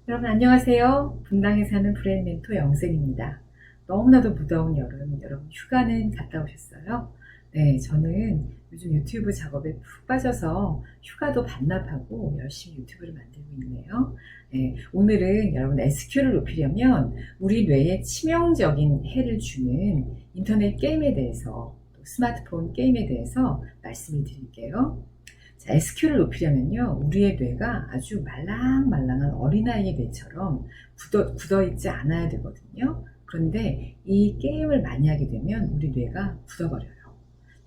여러분 안녕하세요. 분당에 사는 브레인 멘토 영생입니다. 너무나도 무더운 여름, 여러분 휴가는 갔다 오셨어요? 네, 저는 요즘 유튜브 작업에 푹 빠져서 휴가도 반납하고 열심히 유튜브를 만들고 있네요. 네, 오늘은 여러분 SQ를 높이려면 우리 뇌에 치명적인 해를 주는 인터넷 게임에 대해서 또 스마트폰 게임에 대해서 말씀을 드릴게요. 자, SQ를 높이려면요, 우리의 뇌가 아주 말랑말랑한 어린아이의 뇌처럼 굳어있지 않아야 되거든요. 그런데 이 게임을 많이 하게 되면 우리 뇌가 굳어버려요.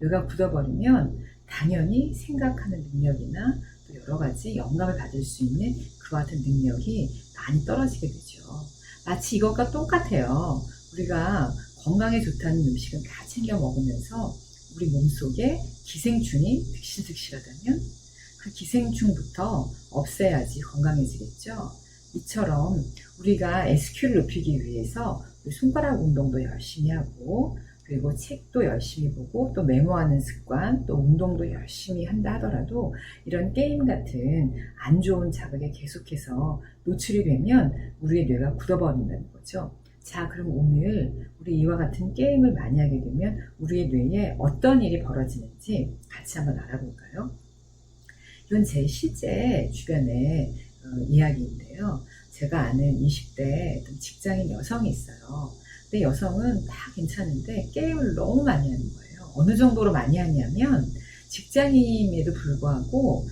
뇌가 굳어버리면 당연히 생각하는 능력이나 또 여러 가지 영감을 받을 수 있는 그와 같은 능력이 많이 떨어지게 되죠. 마치 이것과 똑같아요. 우리가 건강에 좋다는 음식은 다 챙겨 먹으면서 우리 몸속에 기생충이 득실득실하다면 그 기생충부터 없애야지 건강해지겠죠. 이처럼 우리가 SQ를 높이기 위해서 손가락 운동도 열심히 하고, 그리고 책도 열심히 보고, 또 메모하는 습관, 또 운동도 열심히 한다 하더라도 이런 게임 같은 안 좋은 자극에 계속해서 노출이 되면 우리의 뇌가 굳어버린다는 거죠. 자, 그럼 오늘 우리 이와 같은 게임을 많이 하게 되면 우리의 뇌에 어떤 일이 벌어지는지 같이 한번 알아볼까요? 이건 제 실제 주변의 이야기인데요. 제가 아는 20대 직장인 여성이 있어요. 근데 여성은 다 괜찮은데 게임을 너무 많이 하는 거예요. 어느 정도로 많이 하냐면 직장인에도 불구하고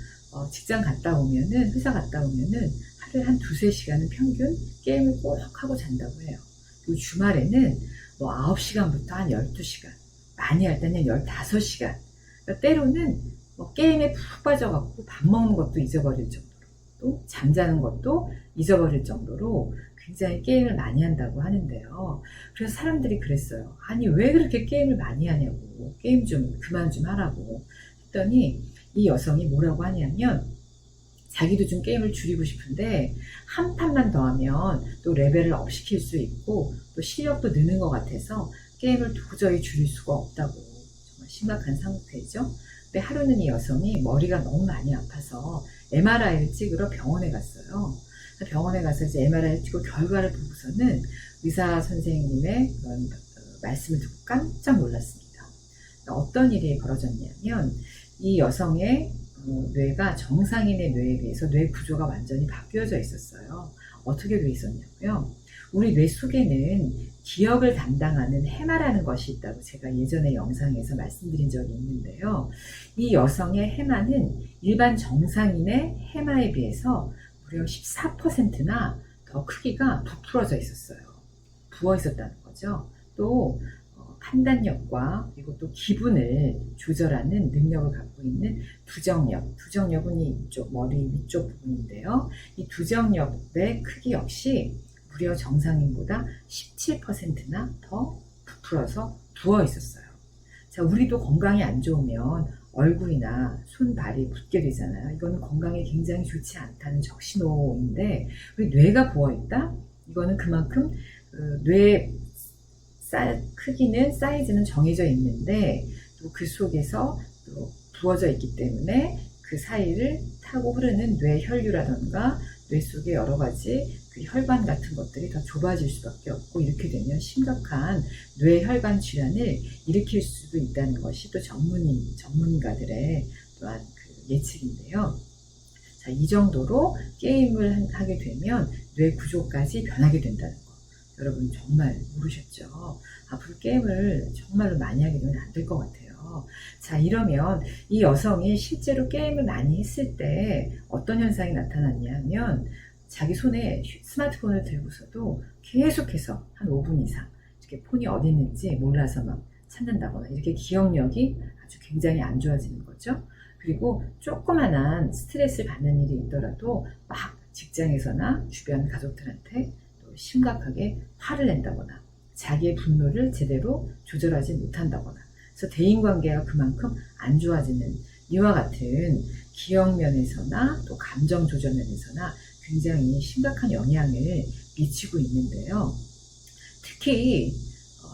직장 갔다 오면은, 회사 갔다 오면은 하루에 한 두세 시간은 평균 게임을 꼭 하고 잔다고 해요. 그리고 주말에는 뭐 9시간부터 한 12시간, 많이 할 때는 15시간. 그러니까 때로는 뭐 게임에 푹 빠져갖고 밥 먹는 것도 잊어버릴 정도로, 또 잠자는 것도 잊어버릴 정도로 굉장히 게임을 많이 한다고 하는데요. 그래서 사람들이 그랬어요. 아니, 왜 그렇게 게임을 많이 하냐고, 게임 좀 그만 좀 하라고 했더니 이 여성이 뭐라고 하냐면, 자기도 좀 게임을 줄이고 싶은데 한 판만 더 하면 또 레벨을 업 시킬 수 있고 또 실력도 느는 것 같아서 게임을 도저히 줄일 수가 없다고. 정말 심각한 상태죠. 근데 하루는 이 여성이 머리가 너무 많이 아파서 MRI를 찍으러 병원에 갔어요. 병원에 가서 이제 MRI를 찍고 결과를 보고서는 의사 선생님의 그런 말씀을 듣고 깜짝 놀랐습니다. 어떤 일이 벌어졌냐면 이 여성의 뇌가 정상인의 뇌에 비해서 뇌 구조가 완전히 바뀌어져 있었어요. 어떻게 돼 있었냐고요? 우리 뇌 속에는 기억을 담당하는 해마라는 것이 있다고 제가 예전에 영상에서 말씀드린 적이 있는데요. 이 여성의 해마는 일반 정상인의 해마에 비해서 무려 14%나 더 크기가 부풀어져 있었어요. 부어 있었다는 거죠. 또 판단력과 그리고 또 기분을 조절하는 능력을 갖고 있는 두정력은 이쪽 머리 위쪽 부분인데요. 이 두정력의 크기 역시 무려 정상인보다 17%나 더 부풀어서 부어 있었어요. 자, 우리도 건강이 안 좋으면 얼굴이나 손, 발이 붓게 되잖아요. 이거는 건강에 굉장히 좋지 않다는 적신호인데, 우리 뇌가 부어있다? 이거는 그만큼 뇌 크기는, 사이즈는 정해져 있는데 또 그 속에서 또 부어져 있기 때문에 그 사이를 타고 흐르는 뇌혈류라던가 뇌 속에 여러 가지 그 혈관 같은 것들이 더 좁아질 수밖에 없고, 이렇게 되면 심각한 뇌혈관 질환을 일으킬 수도 있다는 것이 또 전문가들의 또한 그 예측인데요. 자, 이 정도로 게임을 하게 되면 뇌 구조까지 변하게 된다는 거. 여러분 정말 모르셨죠? 앞으로 게임을 정말로 많이 하게 되면 안 될 것 같아요. 자, 이러면 이 여성이 실제로 게임을 많이 했을 때 어떤 현상이 나타났냐 하면, 자기 손에 스마트폰을 들고서도 계속해서 한 5분 이상 이렇게 폰이 어디 있는지 몰라서 막 찾는다거나, 이렇게 기억력이 아주 굉장히 안 좋아지는 거죠. 그리고 조그만한 스트레스를 받는 일이 있더라도 막 직장에서나 주변 가족들한테 심각하게 화를 낸다거나 자기의 분노를 제대로 조절하지 못한다거나, 그래서 대인관계가 그만큼 안 좋아지는 이와 같은 기억 면에서나 또 감정 조절 면에서나 굉장히 심각한 영향을 미치고 있는데요. 특히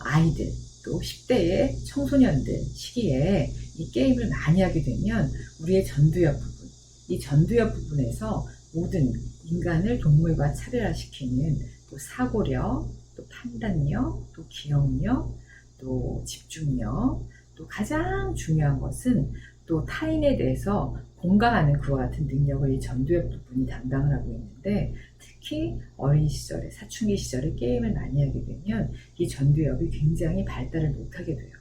아이들, 또 10대의 청소년들 시기에 이 게임을 많이 하게 되면 우리의 전두엽 부분, 이 전두엽 부분에서 모든 인간을 동물과 차별화시키는 또 사고력, 또 판단력, 또 기억력, 또 집중력, 또 가장 중요한 것은 또 타인에 대해서 공감하는 그와 같은 능력을 이 전두엽 부분이 담당을 하고 있는데, 특히 어린 시절에, 사춘기 시절에 게임을 많이 하게 되면 이 전두엽이 굉장히 발달을 못하게 돼요.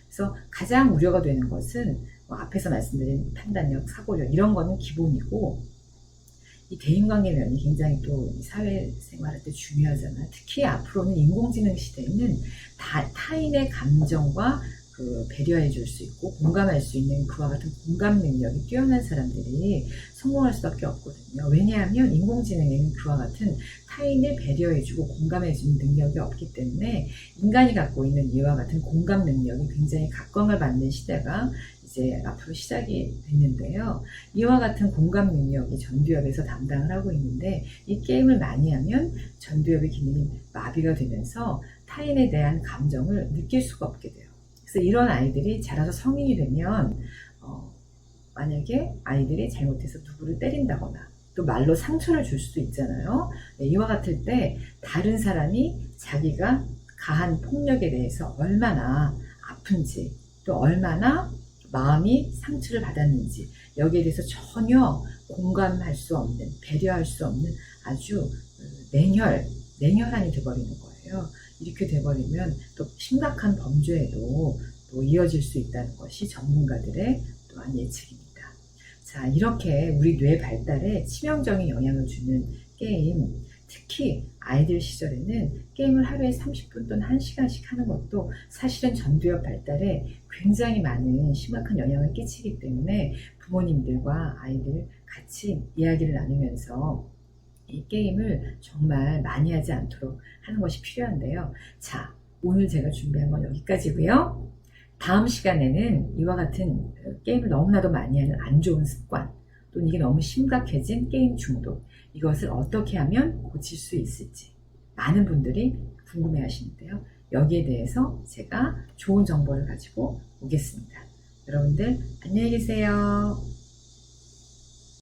그래서 가장 우려가 되는 것은 앞에서 말씀드린 판단력, 사고력 이런 거는 기본이고, 이 대인관계 면이 굉장히 또 사회생활할 때 중요하잖아요. 특히 앞으로는 인공지능 시대에는 타인의 감정과 배려해 줄 수 있고 공감할 수 있는 그와 같은 공감 능력이 뛰어난 사람들이 성공할 수밖에 없거든요. 왜냐하면 인공지능에는 그와 같은 타인을 배려해 주고 공감해 주는 능력이 없기 때문에 인간이 갖고 있는 이와 같은 공감 능력이 굉장히 각광을 받는 시대가 이제 앞으로 시작이 됐는데요. 이와 같은 공감 능력이 전두엽에서 담당을 하고 있는데, 이 게임을 많이 하면 전두엽의 기능이 마비가 되면서 타인에 대한 감정을 느낄 수가 없게 돼요. 그래서 이런 아이들이 자라서 성인이 되면 만약에 아이들이 잘못해서 누구를 때린다거나 또 말로 상처를 줄 수도 있잖아요. 네, 이와 같을 때 다른 사람이 자기가 가한 폭력에 대해서 얼마나 아픈지 또 얼마나 마음이 상처를 받았는지 여기에 대해서 전혀 공감할 수 없는, 배려할 수 없는 아주 냉혈한이 돼버리는 거예요. 이렇게 돼버리면 또 심각한 범죄에도 또 이어질 수 있다는 것이 전문가들의 또한 예측입니다. 자, 이렇게 우리 뇌 발달에 치명적인 영향을 주는 게임, 특히 아이들 시절에는 게임을 하루에 30분 또는 1시간씩 하는 것도 사실은 전두엽 발달에 굉장히 많은 심각한 영향을 끼치기 때문에 부모님들과 아이들 같이 이야기를 나누면서 이 게임을 정말 많이 하지 않도록 하는 것이 필요한데요. 자, 오늘 제가 준비한 건 여기까지고요. 다음 시간에는 이와 같은 게임을 너무나도 많이 하는 안 좋은 습관, 또는 이게 너무 심각해진 게임 중독, 이것을 어떻게 하면 고칠 수 있을지 많은 분들이 궁금해 하시는데요. 여기에 대해서 제가 좋은 정보를 가지고 오겠습니다. 여러분들 안녕히 계세요.